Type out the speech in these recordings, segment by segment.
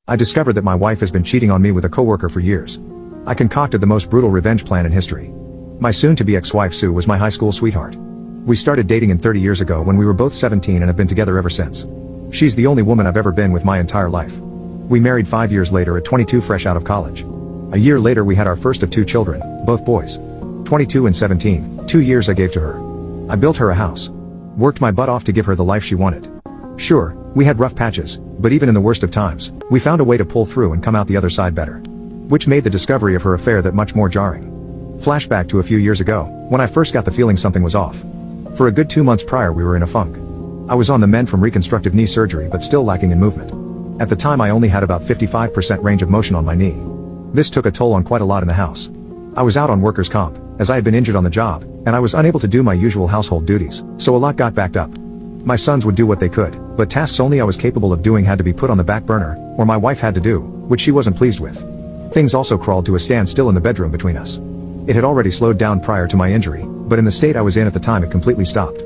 I discovered that my wife has been cheating on me with a coworker for years. I concocted the most brutal revenge plan in history. My soon-to-be ex-wife Sue was my high school sweetheart. We started dating 30 years ago when we were both 17 and have been together ever since. She's the only woman I've ever been with my entire life. We married 5 years later at 22, fresh out of college. A year later we had our first of 2 children, both boys. 22 and 17, 2 years I gave to her. I built her a house. Worked my butt off to give her the life she wanted. Sure, we had rough patches, but even in the worst of times, we found a way to pull through and come out the other side better. Which made the discovery of her affair that much more jarring. Flashback to a few years ago, when I first got the feeling something was off. For a good 2 months prior we were in a funk. I was on the mend from reconstructive knee surgery but still lacking in movement. At the time I only had about 55% range of motion on my knee. This took a toll on quite a lot in the house. I was out on workers' comp, as I had been injured on the job, and I was unable to do my usual household duties, so a lot got backed up. My sons would do what they could, but tasks only I was capable of doing had to be put on the back burner, or my wife had to do, which she wasn't pleased with. Things also crawled to a standstill in the bedroom between us. It had already slowed down prior to my injury, but in the state I was in at the time it completely stopped.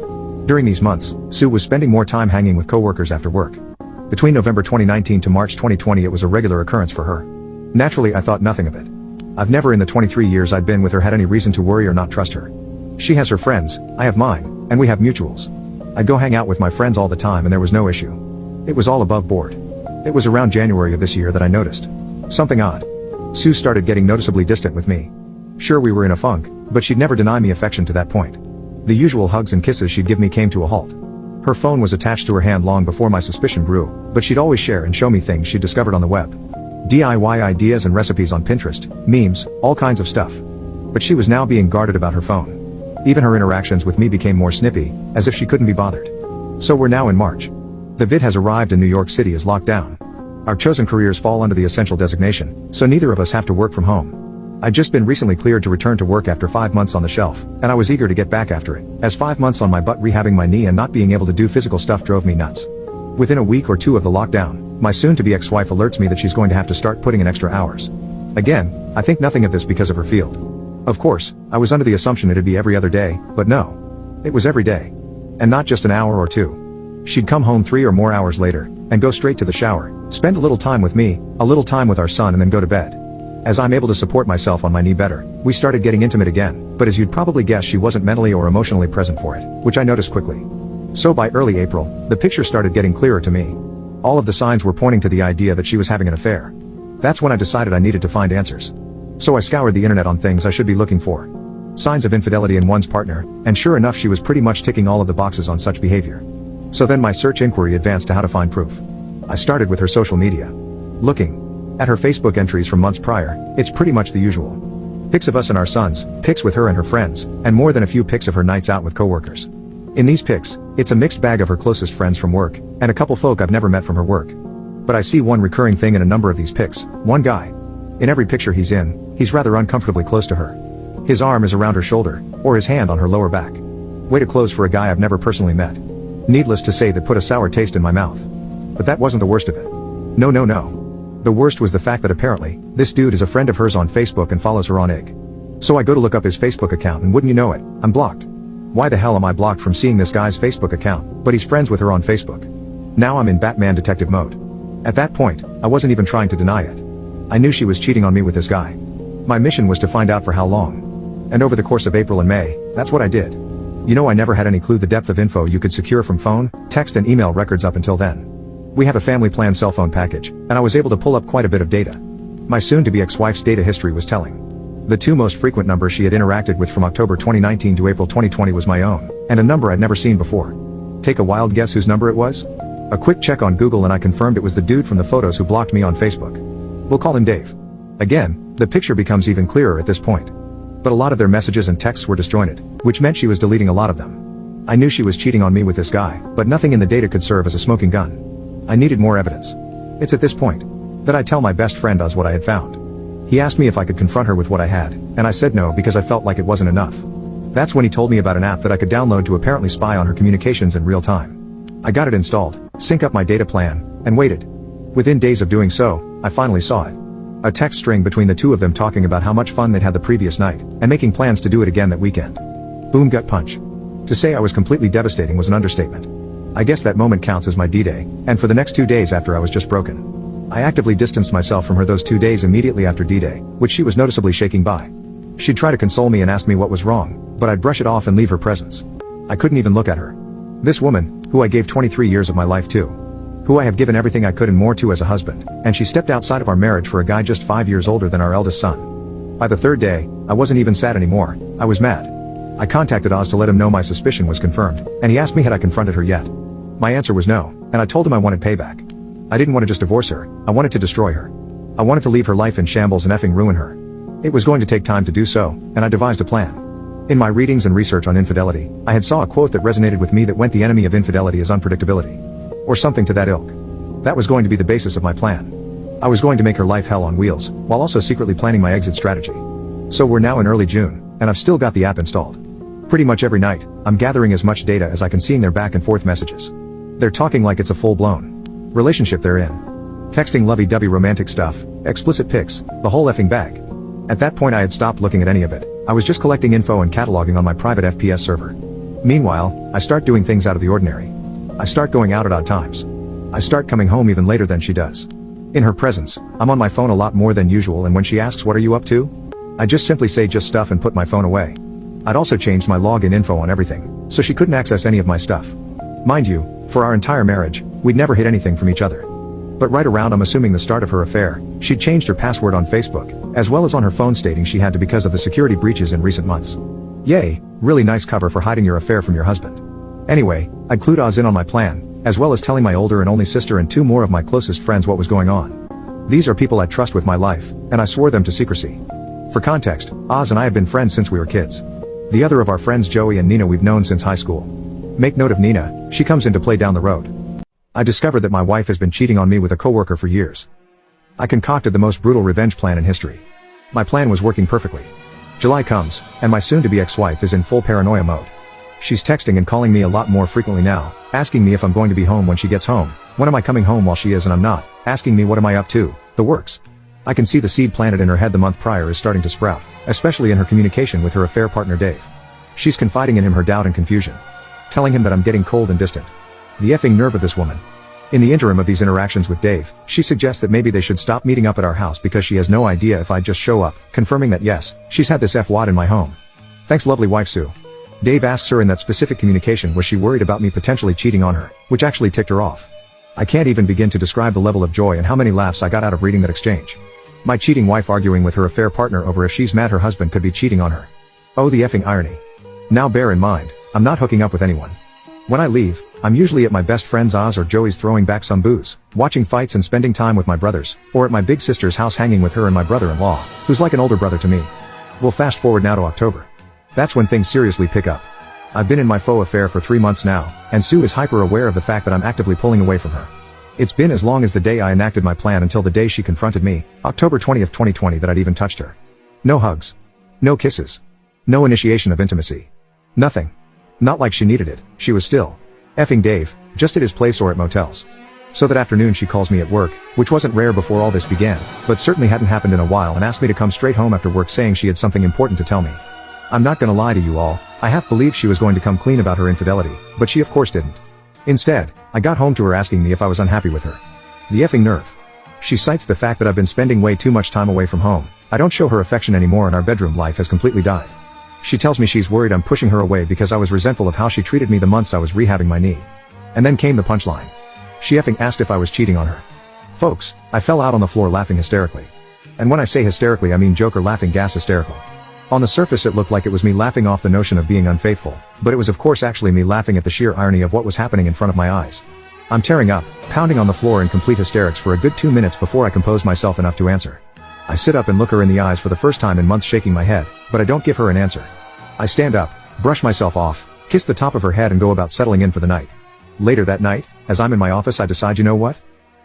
During these months, Sue was spending more time hanging with coworkers after work. Between November 2019 to March 2020 it was a regular occurrence for her. Naturally I thought nothing of it. I've never in the 23 years I'd been with her had any reason to worry or not trust her. She has her friends, I have mine, and we have mutuals. I'd go hang out with my friends all the time and there was no issue. It was all above board. It was around January of this year that I noticed something odd. Sue started getting noticeably distant with me. Sure, we were in a funk, but she'd never deny me affection to that point. The usual hugs and kisses she'd give me came to a halt. Her phone was attached to her hand long before my suspicion grew, but she'd always share and show me things she'd discovered on the web. DIY ideas and recipes on Pinterest, memes, all kinds of stuff. But she was now being guarded about her phone. Even her interactions with me became more snippy, as if she couldn't be bothered. So we're now in March. The vid has arrived and New York City is locked down. Our chosen careers fall under the essential designation, so neither of us have to work from home. I'd just been recently cleared to return to work after 5 months on the shelf, and I was eager to get back after it, as 5 months on my butt rehabbing my knee and not being able to do physical stuff drove me nuts. Within a week or 2 of the lockdown, my soon-to-be ex-wife alerts me that she's going to have to start putting in extra hours. Again, I think nothing of this because of her field. Of course, I was under the assumption it'd be every other day, but no. It was every day. And not just an hour or 2. She'd come home 3 or more hours later, and go straight to the shower, spend a little time with me, a little time with our son and then go to bed. As I'm able to support myself on my knee better, we started getting intimate again, but as you'd probably guess she wasn't mentally or emotionally present for it, which I noticed quickly. So by early April, the picture started getting clearer to me. All of the signs were pointing to the idea that she was having an affair. That's when I decided I needed to find answers. So I scoured the internet on things I should be looking for. Signs of infidelity in one's partner, and sure enough she was pretty much ticking all of the boxes on such behavior. So then my search inquiry advanced to how to find proof. I started with her social media. Looking at her Facebook entries from months prior, it's pretty much the usual. Pics of us and our sons, pics with her and her friends, and more than a few pics of her nights out with coworkers. In these pics, it's a mixed bag of her closest friends from work, and a couple folk I've never met from her work. But I see one recurring thing in a number of these pics, one guy. In every picture he's in, he's rather uncomfortably close to her. His arm is around her shoulder, or his hand on her lower back. Way too close for a guy I've never personally met. Needless to say that put a sour taste in my mouth. But that wasn't the worst of it. No. The worst was the fact that apparently, this dude is a friend of hers on Facebook and follows her on IG. So I go to look up his Facebook account and wouldn't you know it, I'm blocked. Why the hell am I blocked from seeing this guy's Facebook account, but he's friends with her on Facebook? Now I'm in Batman detective mode. At that point, I wasn't even trying to deny it. I knew she was cheating on me with this guy. My mission was to find out for how long. And over the course of April and May, that's what I did. You know, I never had any clue the depth of info you could secure from phone, text and email records up until then. We have a family plan cell phone package, and I was able to pull up quite a bit of data. My soon-to-be ex-wife's data history was telling. The 2 most frequent numbers she had interacted with from October 2019 to April 2020 was my own, and a number I'd never seen before. Take a wild guess whose number it was? A quick check on Google and I confirmed it was the dude from the photos who blocked me on Facebook. We'll call him Dave. Again, the picture becomes even clearer at this point. But a lot of their messages and texts were disjointed, which meant she was deleting a lot of them. I knew she was cheating on me with this guy, but nothing in the data could serve as a smoking gun. I needed more evidence. It's at this point that I tell my best friend Oz what I had found. He asked me if I could confront her with what I had, and I said no because I felt like it wasn't enough. That's when he told me about an app that I could download to apparently spy on her communications in real time. I got it installed, sync up my data plan, and waited. Within days of doing so, I finally saw it. A text string between the 2 of them talking about how much fun they'd had the previous night, and making plans to do it again that weekend. Boom, gut punch. To say I was completely devastating was an understatement. I guess that moment counts as my D-Day, and for the next 2 days after I was just broken. I actively distanced myself from her those 2 days immediately after D-Day, which she was noticeably shaking by. She'd try to console me and ask me what was wrong, but I'd brush it off and leave her presence. I couldn't even look at her. This woman, who I gave 23 years of my life to, who I have given everything I could and more to as a husband, and she stepped outside of our marriage for a guy just 5 years older than our eldest son. By the third day, I wasn't even sad anymore, I was mad. I contacted Oz to let him know my suspicion was confirmed, and he asked me had I confronted her yet. My answer was no, and I told him I wanted payback. I didn't want to just divorce her, I wanted to destroy her. I wanted to leave her life in shambles and effing ruin her. It was going to take time to do so, and I devised a plan. In my readings and research on infidelity, I had saw a quote that resonated with me that went the enemy of infidelity is unpredictability. Or something to that ilk. That was going to be the basis of my plan. I was going to make her life hell on wheels, while also secretly planning my exit strategy. So we're now in early June, and I've still got the app installed. Pretty much every night, I'm gathering as much data as I can seeing their back and forth messages. They're talking like it's a full-blown relationship they're in. Texting lovey-dovey romantic stuff, explicit pics, the whole effing bag. At that point I had stopped looking at any of it. I was just collecting info and cataloging on my private FPS server. Meanwhile, I start doing things out of the ordinary. I start going out at odd times. I start coming home even later than she does. In her presence, I'm on my phone a lot more than usual, and when she asks what are you up to, I just simply say just stuff and put my phone away. I'd also changed my login info on everything, so she couldn't access any of my stuff. Mind you, for our entire marriage, we'd never hid anything from each other. But right around I'm assuming the start of her affair, she'd changed her password on Facebook, as well as on her phone stating she had to because of the security breaches in recent months. Yay, really nice cover for hiding your affair from your husband. Anyway, I'd clued Oz in on my plan, as well as telling my older and only sister and 2 more of my closest friends what was going on. These are people I trust with my life, and I swore them to secrecy. For context, Oz and I have been friends since we were kids. The other of our friends Joey and Nina we've known since high school. Make note of Nina, she comes into play down the road. I discovered that my wife has been cheating on me with a coworker for years. I concocted the most brutal revenge plan in history. My plan was working perfectly. July comes, and my soon-to-be ex-wife is in full paranoia mode. She's texting and calling me a lot more frequently now, asking me if I'm going to be home when she gets home, when am I coming home while she is and I'm not, asking me what am I up to, the works. I can see the seed planted in her head the month prior is starting to sprout, especially in her communication with her affair partner Dave. She's confiding in him her doubt and confusion. Telling him that I'm getting cold and distant. The effing nerve of this woman. In the interim of these interactions with Dave, she suggests that maybe they should stop meeting up at our house because she has no idea if I just show up, confirming that yes, she's had this F-wad in my home. Thanks lovely wife Sue. Dave asks her in that specific communication was she worried about me potentially cheating on her, which actually ticked her off. I can't even begin to describe the level of joy and how many laughs I got out of reading that exchange. My cheating wife arguing with her affair partner over if she's mad her husband could be cheating on her. Oh the effing irony. Now bear in mind, I'm not hooking up with anyone. When I leave, I'm usually at my best friend's Oz or Joey's throwing back some booze, watching fights and spending time with my brothers, or at my big sister's house hanging with her and my brother-in-law, who's like an older brother to me. We'll fast forward now to October. That's when things seriously pick up. I've been in my faux affair for 3 months now, and Sue is hyper aware of the fact that I'm actively pulling away from her. It's been as long as the day I enacted my plan until the day she confronted me, October 20th, 2020, that I'd even touched her. No hugs. No kisses. No initiation of intimacy. Nothing. Not like she needed it, she was still effing Dave, just at his place or at motels. So that afternoon she calls me at work, which wasn't rare before all this began, but certainly hadn't happened in a while, and asked me to come straight home after work saying she had something important to tell me. I'm not gonna lie to you all, I half believed she was going to come clean about her infidelity, but she of course didn't. Instead, I got home to her asking me if I was unhappy with her. The effing nerve. She cites the fact that I've been spending way too much time away from home, I don't show her affection anymore and our bedroom life has completely died. She tells me she's worried I'm pushing her away because I was resentful of how she treated me the months I was rehabbing my knee. And then came the punchline. She effing asked if I was cheating on her. Folks, I fell out on the floor laughing hysterically. And when I say hysterically I mean Joker laughing gas hysterical. On the surface it looked like it was me laughing off the notion of being unfaithful, but it was of course actually me laughing at the sheer irony of what was happening in front of my eyes. I'm tearing up, pounding on the floor in complete hysterics for a good 2 minutes before I compose myself enough to answer. I sit up and look her in the eyes for the first time in months, shaking my head, but I don't give her an answer. I stand up, brush myself off, kiss the top of her head and go about settling in for the night. Later that night, as I'm in my office I decide, you know what?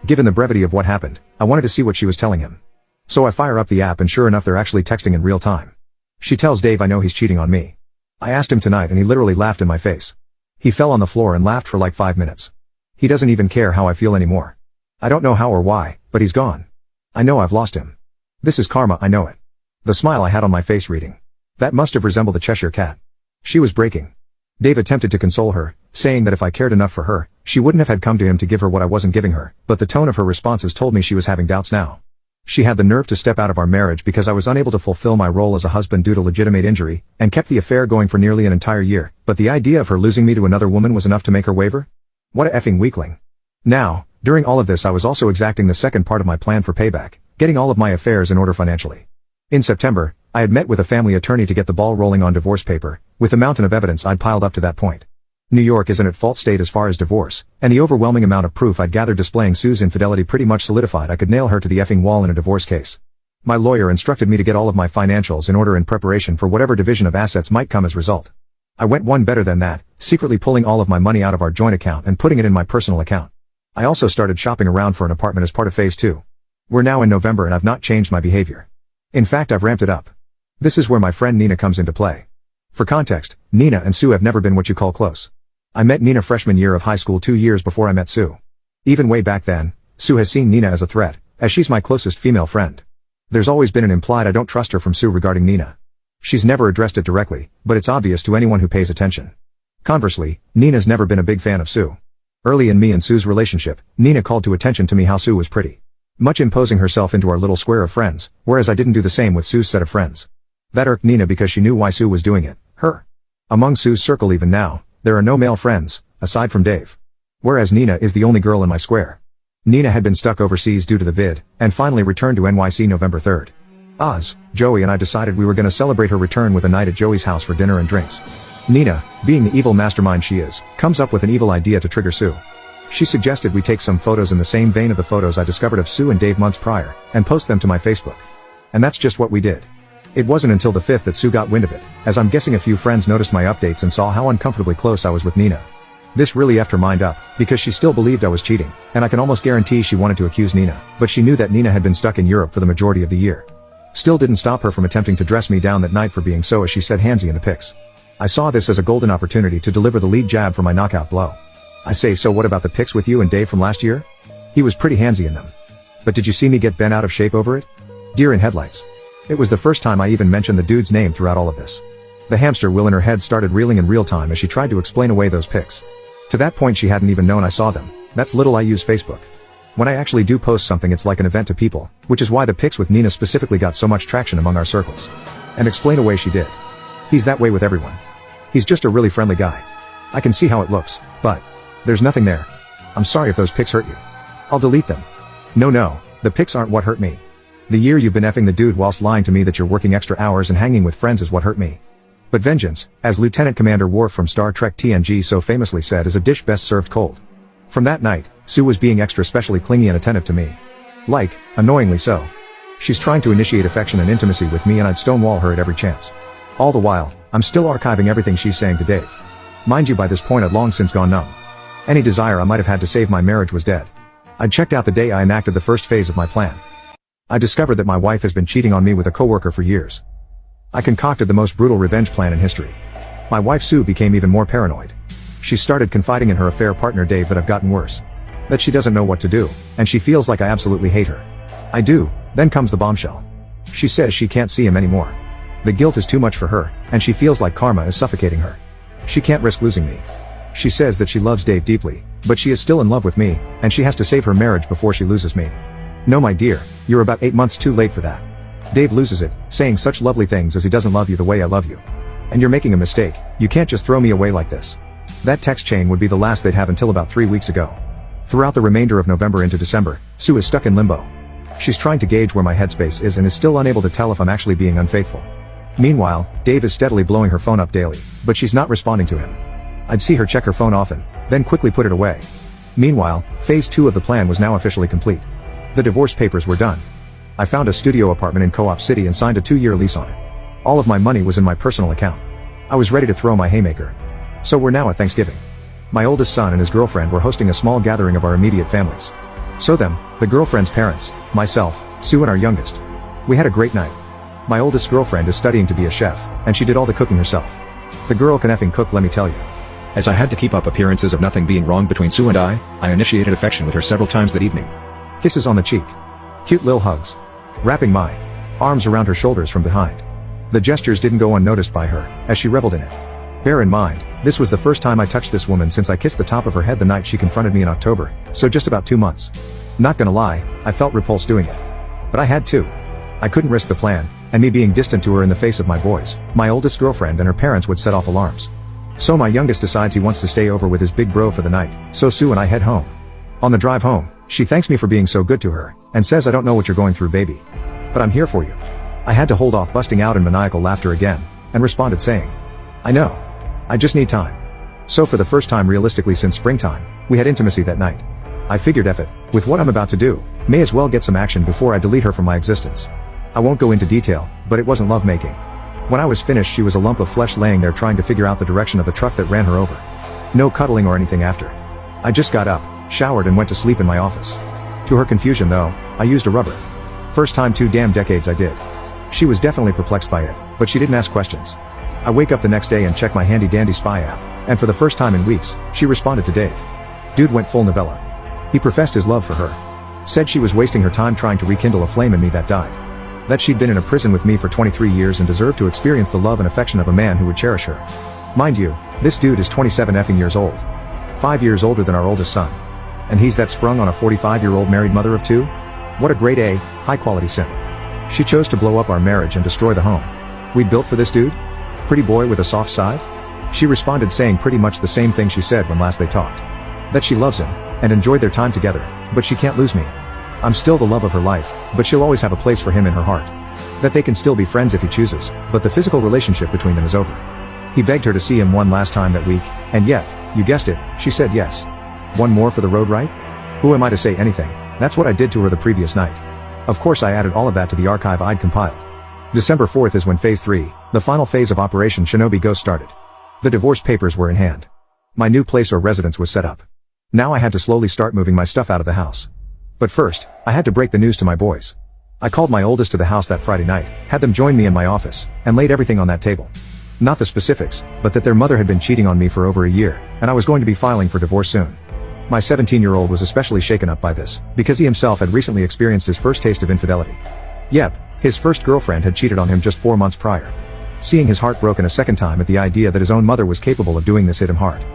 Given the brevity of what happened, I wanted to see what she was telling him. So I fire up the app and sure enough they're actually texting in real time. She tells Dave I know he's cheating on me. I asked him tonight and he literally laughed in my face. He fell on the floor and laughed for like 5 minutes. He doesn't even care how I feel anymore. I don't know how or why, but he's gone. I know I've lost him. This is karma, I know it. The smile I had on my face reading. That must have resembled a Cheshire cat. She was breaking. Dave attempted to console her, saying that if I cared enough for her, She wouldn't have had come to him to give her what I wasn't giving her, but the tone of her responses told me she was having doubts now. She had the nerve to step out of our marriage because I was unable to fulfill my role as a husband due to legitimate injury, and kept the affair going for nearly an entire year, but the idea of her losing me to another woman was enough to make her waver? What a effing weakling. Now, during all of this I was also exacting the second part of my plan for payback, getting all of my affairs in order financially. In September, I had met with a family attorney to get the ball rolling on divorce paper, with the mountain of evidence I'd piled up to that point. New York is an at-fault state as far as divorce, and the overwhelming amount of proof I'd gathered displaying Sue's infidelity pretty much solidified I could nail her to the effing wall in a divorce case. My lawyer instructed me to get all of my financials in order in preparation for whatever division of assets might come as a result. I went one better than that, secretly pulling all of my money out of our joint account and putting it in my personal account. I also started shopping around for an apartment as part of phase 2. We're now in November and I've not changed my behavior. In fact, I've ramped it up. This is where my friend Nina comes into play. For context, Nina and Sue have never been what you call close. I met Nina freshman year of high school 2 years before I met Sue. Even way back then, Sue has seen Nina as a threat, as she's my closest female friend. There's always been an implied I don't trust her from Sue regarding Nina. She's never addressed it directly, but it's obvious to anyone who pays attention. Conversely, Nina's never been a big fan of Sue. Early in me and Sue's relationship, Nina called to attention to me how Sue was pretty much imposing herself into our little square of friends, whereas I didn't do the same with Sue's set of friends. That irked Nina because she knew why Sue was doing it, her. Among Sue's circle even now, there are no male friends, aside from Dave. Whereas Nina is the only girl in my square. Nina had been stuck overseas due to the vid, and finally returned to NYC November 3rd. Oz, Joey and I decided we were gonna celebrate her return with a night at Joey's house for dinner and drinks. Nina, being the evil mastermind she is, comes up with an evil idea to trigger Sue. She suggested we take some photos in the same vein of the photos I discovered of Sue and Dave months prior, and post them to my Facebook. And that's just what we did. It wasn't until the 5th that Sue got wind of it, as I'm guessing a few friends noticed my updates and saw how uncomfortably close I was with Nina. This really effed her mind up, because she still believed I was cheating, and I can almost guarantee she wanted to accuse Nina, but she knew that Nina had been stuck in Europe for the majority of the year. Still didn't stop her from attempting to dress me down that night for being so, as she said, handsy in the pics. I saw this as a golden opportunity to deliver the lead jab for my knockout blow. I say, so what about the pics with you and Dave from last year? He was pretty handsy in them. But did you see me get bent out of shape over it? Deer in headlights. It was the first time I even mentioned the dude's name throughout all of this. The hamster wheel in her head started reeling in real time as she tried to explain away those pics. To that point she hadn't even known I saw them. That's little I use Facebook. When I actually do post something it's like an event to people, which is why the pics with Nina specifically got so much traction among our circles. And explain away she did. He's that way with everyone. He's just a really friendly guy. I can see how it looks, but there's nothing there. I'm sorry if those pics hurt you. I'll delete them. No, the pics aren't what hurt me. The year you've been effing the dude whilst lying to me that you're working extra hours and hanging with friends is what hurt me. But vengeance, as Lieutenant Commander Worf from Star Trek TNG so famously said, is a dish best served cold. From that night, Sue was being extra specially clingy and attentive to me. Like, annoyingly so. She's trying to initiate affection and intimacy with me and I'd stonewall her at every chance. All the while, I'm still archiving everything she's saying to Dave. Mind you, by this point I'd long since gone numb. Any desire I might have had to save my marriage was dead. I'd checked out the day I enacted the first phase of my plan. I discovered that my wife has been cheating on me with a coworker for years. I concocted the most brutal revenge plan in history. My wife Sue became even more paranoid. She started confiding in her affair partner Dave that I've gotten worse. That she doesn't know what to do, and she feels like I absolutely hate her. I do, then comes the bombshell. She says she can't see him anymore. The guilt is too much for her, and she feels like karma is suffocating her. She can't risk losing me. She says that she loves Dave deeply, but she is still in love with me, and she has to save her marriage before she loses me. No my dear, you're about 8 months too late for that. Dave loses it, saying such lovely things as he doesn't love you the way I love you. And you're making a mistake, you can't just throw me away like this. That text chain would be the last they'd have until about 3 weeks ago. Throughout the remainder of November into December, Sue is stuck in limbo. She's trying to gauge where my headspace is and is still unable to tell if I'm actually being unfaithful. Meanwhile, Dave is steadily blowing her phone up daily, but she's not responding to him. I'd see her check her phone often, then quickly put it away. Meanwhile, phase 2 of the plan was now officially complete. The divorce papers were done. I found a studio apartment in Co-op City and signed a 2-year lease on it. All of my money was in my personal account. I was ready to throw my haymaker. So we're now at Thanksgiving. My oldest son and his girlfriend were hosting a small gathering of our immediate families. So them, the girlfriend's parents, myself, Sue and our youngest. We had a great night. My oldest girlfriend is studying to be a chef, and she did all the cooking herself. The girl can effing cook, let me tell you. As I had to keep up appearances of nothing being wrong between Sue and I initiated affection with her several times that evening. Kisses on the cheek. Cute lil hugs. Wrapping my arms around her shoulders from behind. The gestures didn't go unnoticed by her, as she reveled in it. Bear in mind, This was the first time I touched this woman since I kissed the top of her head the night she confronted me in October, so just about 2 months. Not gonna lie, I felt repulsed doing it. But I had to. I couldn't risk the plan, and me being distant to her in the face of my boys, my oldest girlfriend and her parents would set off alarms. So my youngest decides he wants to stay over with his big bro for the night, so Sue and I head home. On the drive home, she thanks me for being so good to her, and says I don't know what you're going through, baby. But I'm here for you. I had to hold off busting out in maniacal laughter again, and responded saying, I know. I just need time. So for the first time realistically since springtime, we had intimacy that night. I figured F it, with what I'm about to do, may as well get some action before I delete her from my existence. I won't go into detail, but it wasn't lovemaking. When I was finished she was a lump of flesh laying there trying to figure out the direction of the truck that ran her over. No cuddling or anything after. I just got up, showered and went to sleep in my office. To her confusion though, I used a rubber. First time 2 damn decades I did. She was definitely perplexed by it, but she didn't ask questions. I wake up the next day and check my handy dandy spy app, and for the first time in weeks, she responded to Dave. Dude went full novella. He professed his love for her. Said she was wasting her time trying to rekindle a flame in me that died. That she'd been in a prison with me for 23 years and deserved to experience the love and affection of a man who would cherish her. Mind you, this dude is 27 effing years old. 5 years older than our oldest son. And he's that sprung on a 45-year-old married mother of 2? What a grade A, high-quality simp. She chose to blow up our marriage and destroy the home we'd built for this dude? Pretty boy with a soft side? She responded saying pretty much the same thing she said when last they talked. That she loves him, and enjoyed their time together, but she can't lose me. I'm still the love of her life, but she'll always have a place for him in her heart. That they can still be friends if he chooses, but the physical relationship between them is over. He begged her to see him one last time that week, and yet, you guessed it, she said yes. One more for the road, right? Who am I to say anything? That's what I did to her the previous night. Of course I added all of that to the archive I'd compiled. December 4th is when Phase 3, the final phase of Operation Shinobi Ghost started. The divorce papers were in hand. My new place or residence was set up. Now I had to slowly start moving my stuff out of the house. But first, I had to break the news to my boys. I called my oldest to the house that Friday night, had them join me in my office, and laid everything on that table. Not the specifics, but that their mother had been cheating on me for over a year, and I was going to be filing for divorce soon. My 17-year-old was especially shaken up by this, because he himself had recently experienced his first taste of infidelity. Yep, his first girlfriend had cheated on him just 4 months prior. Seeing his heart broken a second time at the idea that his own mother was capable of doing this hit him hard.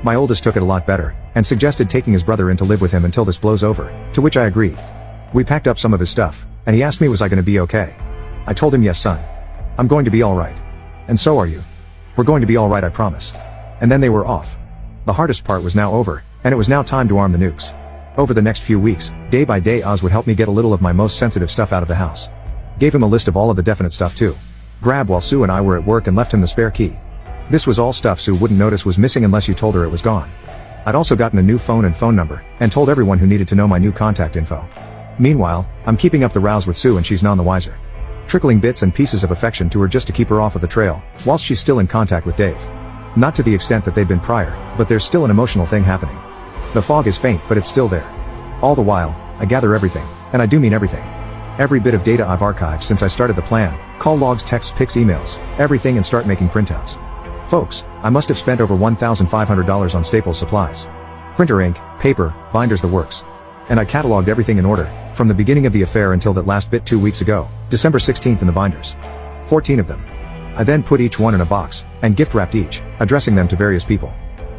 My oldest took it a lot better, and suggested taking his brother in to live with him until this blows over, to which I agreed. We packed up some of his stuff, and he asked me was I gonna be okay. I told him yes son. I'm going to be alright. And so are you. We're going to be alright, I promise. And then they were off. The hardest part was now over, and it was now time to arm the nukes. Over the next few weeks, day by day Oz would help me get a little of my most sensitive stuff out of the house. Gave him a list of all of the definite stuff too. Grab while Sue and I were at work and left him the spare key. This was all stuff Sue wouldn't notice was missing unless you told her it was gone. I'd also gotten a new phone and phone number, and told everyone who needed to know my new contact info. Meanwhile, I'm keeping up the rows with Sue and she's none the wiser. Trickling bits and pieces of affection to her just to keep her off of the trail, whilst she's still in contact with Dave. Not to the extent that they've been prior, but there's still an emotional thing happening. The fog is faint but it's still there. All the while, I gather everything, and I do mean everything. Every bit of data I've archived since I started the plan, call logs, texts, pics, emails, everything, and start making printouts. Folks, I must have spent over $1,500 on Staples supplies. Printer ink, paper, binders, the works. And I cataloged everything in order, from the beginning of the affair until that last bit 2 weeks ago, December 16th in the binders. 14 of them. I then put each one in a box, and gift wrapped each, addressing them to various people.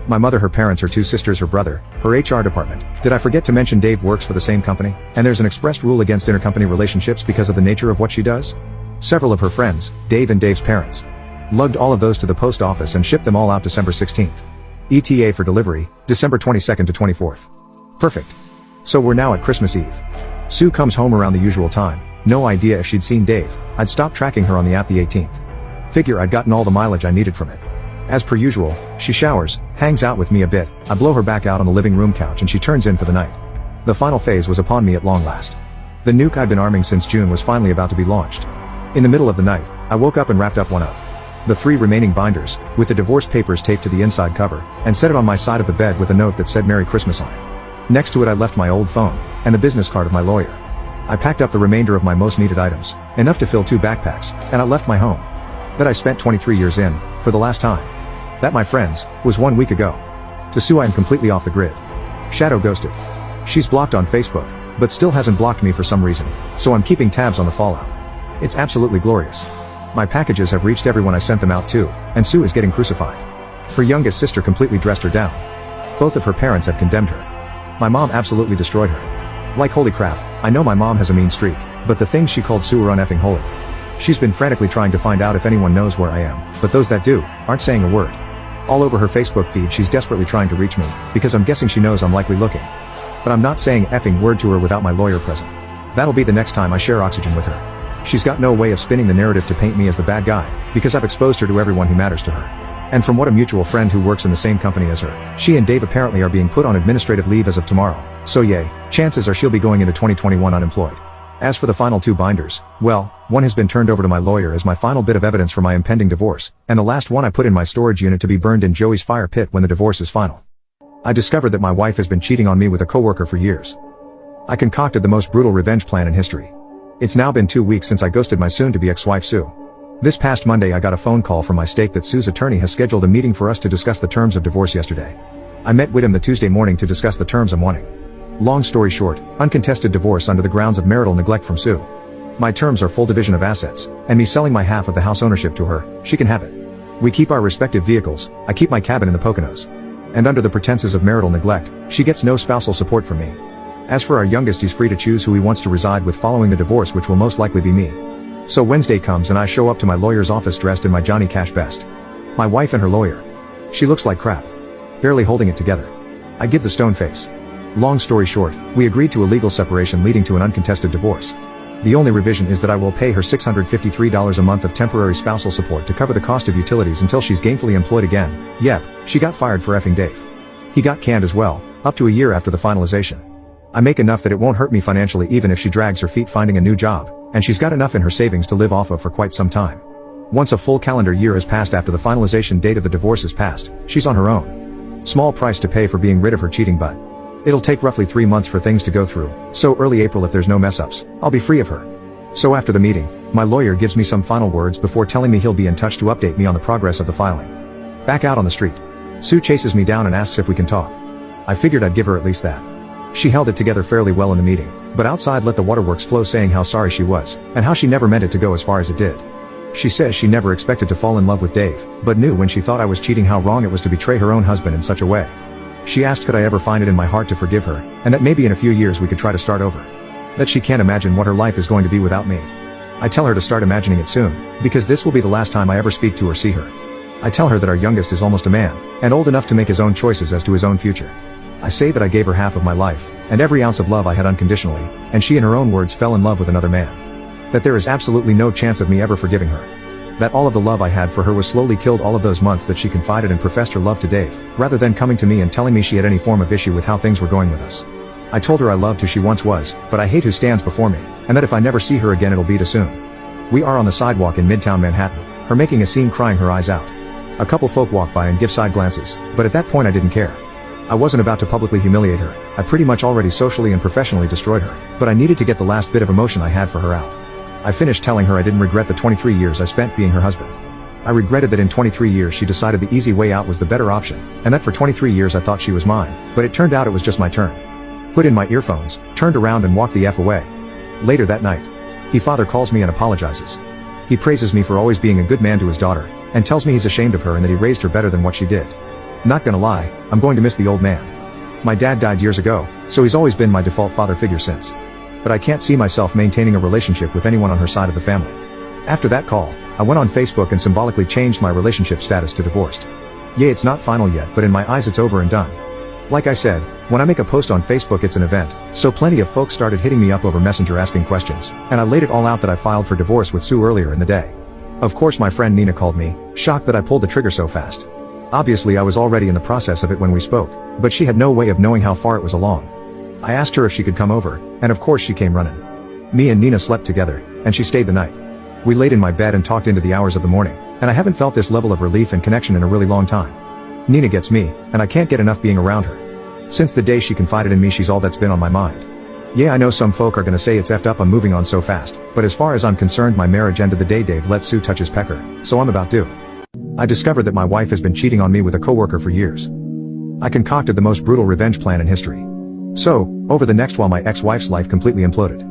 My mother, her parents, her 2 sisters, her brother, her HR department. Did I forget to mention Dave works for the same company, and there's an expressed rule against intercompany relationships because of the nature of what she does? Several of her friends, Dave and Dave's parents. Lugged all of those to the post office and shipped them all out December 16th. ETA for delivery, December 22nd to 24th. Perfect. So we're now at Christmas Eve. Sue comes home around the usual time, no idea if she'd seen Dave. I'd stopped tracking her on the app the 18th. Figure I'd gotten all the mileage I needed from it. As per usual, she showers, hangs out with me a bit, I blow her back out on the living room couch and she turns in for the night. The final phase was upon me at long last. The nuke I'd been arming since June was finally about to be launched. In the middle of the night, I woke up and wrapped up one of the 3 remaining binders, with the divorce papers taped to the inside cover, and set it on my side of the bed with a note that said Merry Christmas on it. Next to it I left my old phone, and the business card of my lawyer. I packed up the remainder of my most needed items, enough to fill 2 backpacks, and I left my home. That I spent 23 years in, for the last time. That, my friends, was 1 week ago. To Sue I am completely off the grid. Shadow ghosted. She's blocked on Facebook, but still hasn't blocked me for some reason, so I'm keeping tabs on the fallout. It's absolutely glorious. My packages have reached everyone I sent them out to, and Sue is getting crucified. Her youngest sister completely dressed her down. Both of her parents have condemned her. My mom absolutely destroyed her. Like holy crap, I know my mom has a mean streak, but the things she called Sue are uneffing holy. She's been frantically trying to find out if anyone knows where I am, but those that do, aren't saying a word. All over her Facebook feed she's desperately trying to reach me, because I'm guessing she knows I'm likely looking. But I'm not saying an effing word to her without my lawyer present. That'll be the next time I share oxygen with her. She's got no way of spinning the narrative to paint me as the bad guy, because I've exposed her to everyone who matters to her. And from what a mutual friend who works in the same company as her, she and Dave apparently are being put on administrative leave as of tomorrow. So yay, chances are she'll be going into 2021 unemployed. As for the final 2 binders, well, one has been turned over to my lawyer as my final bit of evidence for my impending divorce, and the last one I put in my storage unit to be burned in Joey's fire pit when the divorce is final. I discovered that my wife has been cheating on me with a coworker for years. I concocted the most brutal revenge plan in history. It's now been 2 weeks since I ghosted my soon-to-be ex-wife Sue. This past Monday I got a phone call from my stake that Sue's attorney has scheduled a meeting for us to discuss the terms of divorce yesterday. I met with him the Tuesday morning to discuss the terms I'm wanting. Long story short, uncontested divorce under the grounds of marital neglect from Sue. My terms are full division of assets, and me selling my half of the house ownership to her. She can have it. We keep our respective vehicles, I keep my cabin in the Poconos. And under the pretenses of marital neglect, she gets no spousal support from me. As for our youngest, he's free to choose who he wants to reside with following the divorce, which will most likely be me. So Wednesday comes and I show up to my lawyer's office dressed in my Johnny Cash best. My wife and her lawyer. She looks like crap. Barely holding it together. I give the stone face. Long story short, we agreed to a legal separation leading to an uncontested divorce. The only revision is that I will pay her $653 a month of temporary spousal support to cover the cost of utilities until she's gainfully employed again. Yep, she got fired for effing Dave. He got canned as well, up to a year after the finalization. I make enough that it won't hurt me financially even if she drags her feet finding a new job, and she's got enough in her savings to live off of for quite some time. Once a full calendar year has passed after the finalization date of the divorce is passed, she's on her own. Small price to pay for being rid of her cheating butt. It'll take roughly 3 months for things to go through, so early April if there's no mess-ups, I'll be free of her. So after the meeting, my lawyer gives me some final words before telling me he'll be in touch to update me on the progress of the filing. Back out on the street. Sue chases me down and asks if we can talk. I figured I'd give her at least that. She held it together fairly well in the meeting, but outside let the waterworks flow saying how sorry she was, and how she never meant it to go as far as it did. She says she never expected to fall in love with Dave, but knew when she thought I was cheating how wrong it was to betray her own husband in such a way. She asked could I ever find it in my heart to forgive her, and that maybe in a few years we could try to start over. That she can't imagine what her life is going to be without me. I tell her to start imagining it soon, because this will be the last time I ever speak to or see her. I tell her that our youngest is almost a man, and old enough to make his own choices as to his own future. I say that I gave her half of my life, and every ounce of love I had unconditionally, and she in her own words fell in love with another man. That there is absolutely no chance of me ever forgiving her. That all of the love I had for her was slowly killed all of those months that she confided and professed her love to Dave, rather than coming to me and telling me she had any form of issue with how things were going with us. I told her I loved who she once was, but I hate who stands before me, and that if I never see her again it'll be too soon. We are on the sidewalk in Midtown Manhattan, her making a scene crying her eyes out. A couple folk walk by and give side glances, but at that point I didn't care. I wasn't about to publicly humiliate her, I pretty much already socially and professionally destroyed her, but I needed to get the last bit of emotion I had for her out. I finished telling her I didn't regret the 23 years I spent being her husband. I regretted that in 23 years she decided the easy way out was the better option, and that for 23 years I thought she was mine, but it turned out it was just my turn. Put in my earphones, turned around and walked the F away. Later that night, he father calls me and apologizes. He praises me for always being a good man to his daughter, and tells me he's ashamed of her and that he raised her better than what she did. Not gonna lie, I'm going to miss the old man. My dad died years ago, so he's always been my default father figure since. But I can't see myself maintaining a relationship with anyone on her side of the family. After that call, I went on Facebook and symbolically changed my relationship status to divorced. Yeah, it's not final yet, but in my eyes it's over and done. Like I said, when I make a post on Facebook it's an event, so plenty of folks started hitting me up over Messenger asking questions, and I laid it all out that I filed for divorce with Sue earlier in the day. Of course my friend Nina called me, shocked that I pulled the trigger so fast. Obviously I was already in the process of it when we spoke, but she had no way of knowing how far it was along. I asked her if she could come over, and of course she came running. Me and Nina slept together, and she stayed the night. We laid in my bed and talked into the hours of the morning, and I haven't felt this level of relief and connection in a really long time. Nina gets me, and I can't get enough being around her. Since the day she confided in me she's all that's been on my mind. Yeah, I know some folk are gonna say it's effed up I'm moving on so fast, but as far as I'm concerned my marriage ended the day Dave let Sue touch his pecker, so I'm about due. I discovered that my wife has been cheating on me with a coworker for years. I concocted the most brutal revenge plan in history. So, over the next while my ex-wife's life completely imploded.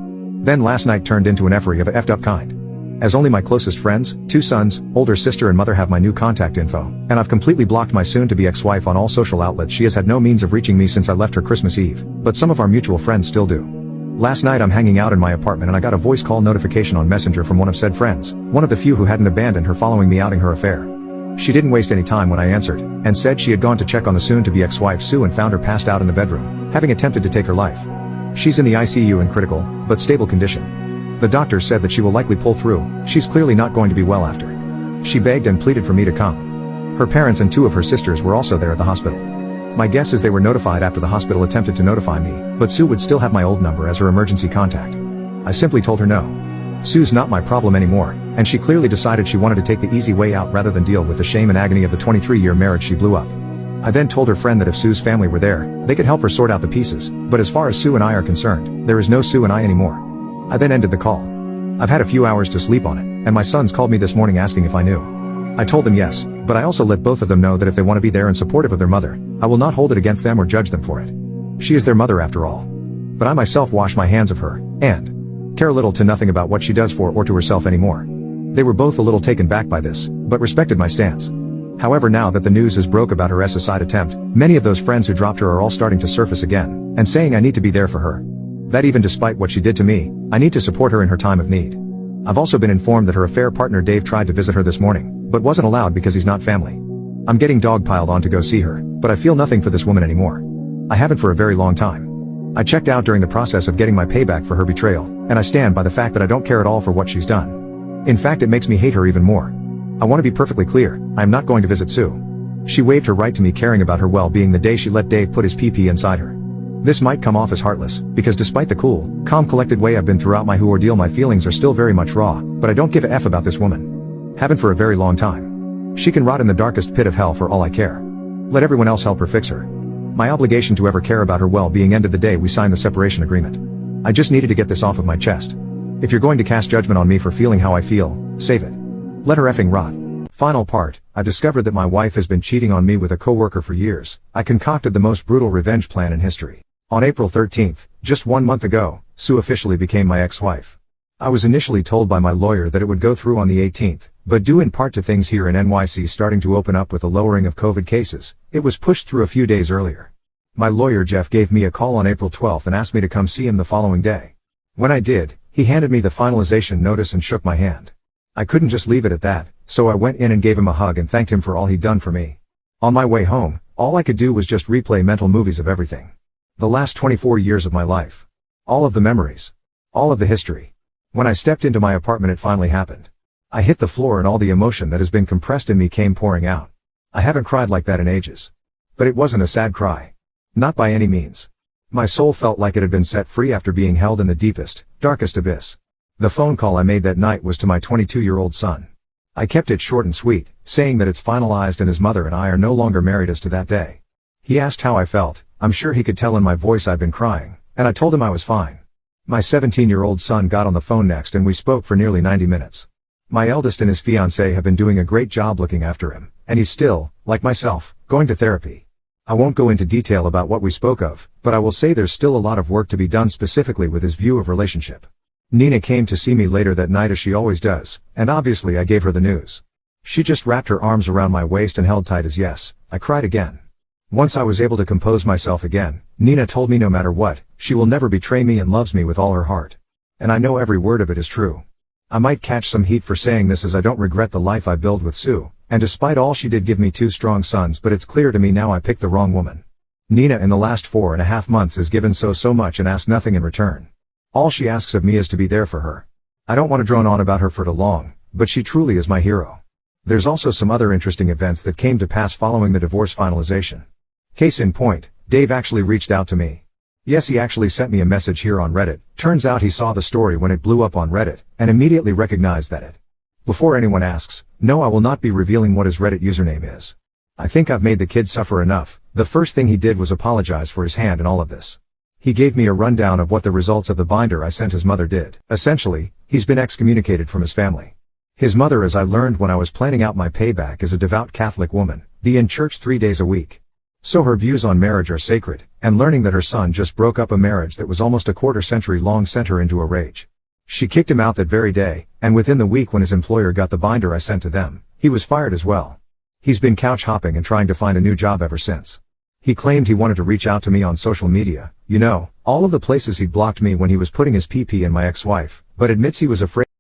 Then last night turned into an effery of a effed up kind. as only my closest friends, 2 sons, older sister and mother have my new contact info, and I've completely blocked my soon-to-be ex-wife on all social outlets. She has had no means of reaching me since I left her Christmas Eve, but some of our mutual friends still do. Last night I'm hanging out in my apartment and I got a voice call notification on Messenger from one of said friends, one of the few who hadn't abandoned her following me outing her affair. She didn't waste any time when I answered, and said she had gone to check on the soon-to-be ex-wife Sue and found her passed out in the bedroom, having attempted to take her life. She's in the ICU in critical, but stable condition. The doctors said that she will likely pull through. She's clearly not going to be well after. She begged and pleaded for me to come. Her parents and 2 of her sisters were also there at the hospital. My guess is they were notified after the hospital attempted to notify me, but Sue would still have my old number as her emergency contact. I simply told her no. Sue's not my problem anymore, and she clearly decided she wanted to take the easy way out rather than deal with the shame and agony of the 23-year marriage she blew up. I then told her friend that if Sue's family were there, they could help her sort out the pieces, but as far as Sue and I are concerned, there is no Sue and I anymore. I then ended the call. I've had a few hours to sleep on it, and my sons called me this morning asking if I knew. I told them yes, but I also let both of them know that if they want to be there and supportive of their mother, I will not hold it against them or judge them for it. She is their mother after all. But I myself wash my hands of her, and care little to nothing about what she does for or to herself anymore. They were both a little taken back by this, but respected my stance. However, now that the news has broke about her suicide attempt, many of those friends who dropped her are all starting to surface again, and saying I need to be there for her. That even despite what she did to me, I need to support her in her time of need. I've also been informed that her affair partner Dave tried to visit her this morning, but wasn't allowed because he's not family. I'm getting dogpiled on to go see her, but I feel nothing for this woman anymore. I haven't for a very long time. I checked out during the process of getting my payback for her betrayal, and I stand by the fact that I don't care at all for what she's done. In fact, it makes me hate her even more. I want to be perfectly clear, I am not going to visit Sue. She waived her right to me caring about her well-being the day she let Dave put his PP inside her. This might come off as heartless, because despite the cool, calm collected way I've been throughout my ordeal, my feelings are still very much raw, but I don't give a F about this woman. Haven't for a very long time. She can rot in the darkest pit of hell for all I care. Let everyone else help her fix her. My obligation to ever care about her well-being ended the day we signed the separation agreement. I just needed to get this off of my chest. If you're going to cast judgment on me for feeling how I feel, save it. Let her effing rot. Final part, I discovered that my wife has been cheating on me with a coworker for years. I concocted the most brutal revenge plan in history. On April 13th, just 1 month ago, Sue officially became my ex-wife. I was initially told by my lawyer that it would go through on the 18th, but due in part to things here in NYC starting to open up with the lowering of COVID cases, it was pushed through a few days earlier. My lawyer Jeff gave me a call on April 12th and asked me to come see him the following day. When I did, he handed me the finalization notice and shook my hand. I couldn't just leave it at that, so I went in and gave him a hug and thanked him for all he'd done for me. On my way home, all I could do was just replay mental movies of everything. The last 24 years of my life. All of the memories. All of the history. When I stepped into my apartment, it finally happened. I hit the floor and all the emotion that has been compressed in me came pouring out. I haven't cried like that in ages. But it wasn't a sad cry. Not by any means. My soul felt like it had been set free after being held in the deepest, darkest abyss. The phone call I made that night was to my 22-year-old son. I kept it short and sweet, saying that it's finalized and his mother and I are no longer married as to that day. He asked how I felt. I'm sure he could tell in my voice I'd been crying, and I told him I was fine. My 17-year-old son got on the phone next and we spoke for nearly 90 minutes. My eldest and his fiancée have been doing a great job looking after him, and he's still, like myself, going to therapy. I won't go into detail about what we spoke of, but I will say there's still a lot of work to be done specifically with his view of relationship. Nina came to see me later that night as she always does, and obviously I gave her the news. She just wrapped her arms around my waist and held tight as yes, I cried again. Once I was able to compose myself again, Nina told me no matter what, she will never betray me and loves me with all her heart. And I know every word of it is true. I might catch some heat for saying this as I don't regret the life I built with Sue, and despite all she did give me 2 strong sons, but it's clear to me now I picked the wrong woman. Nina in the last 4.5 months has given so much and asked nothing in return. All she asks of me is to be there for her. I don't want to drone on about her for too long, but she truly is my hero. There's also some other interesting events that came to pass following the divorce finalization. Case in point, Dave actually reached out to me. Yes, he actually sent me a message here on Reddit. Turns out he saw the story when it blew up on Reddit, and immediately recognized that it. Before anyone asks, no, I will not be revealing what his Reddit username is. I think I've made the kid suffer enough. The first thing he did was apologize for his hand in all of this. He gave me a rundown of what the results of the binder I sent his mother did. Essentially, he's been excommunicated from his family. His mother, as I learned when I was planning out my payback, is a devout Catholic woman, in church 3 days a week. So her views on marriage are sacred, and learning that her son just broke up a marriage that was almost a quarter century long sent her into a rage. She kicked him out that very day, And within the week when his employer got the binder I sent to them, he was fired as well. He's been couch hopping and trying to find a new job ever since. He claimed he wanted to reach out to me on social media, all of the places he'd blocked me when he was putting his PP in my ex-wife, but admits he was afraid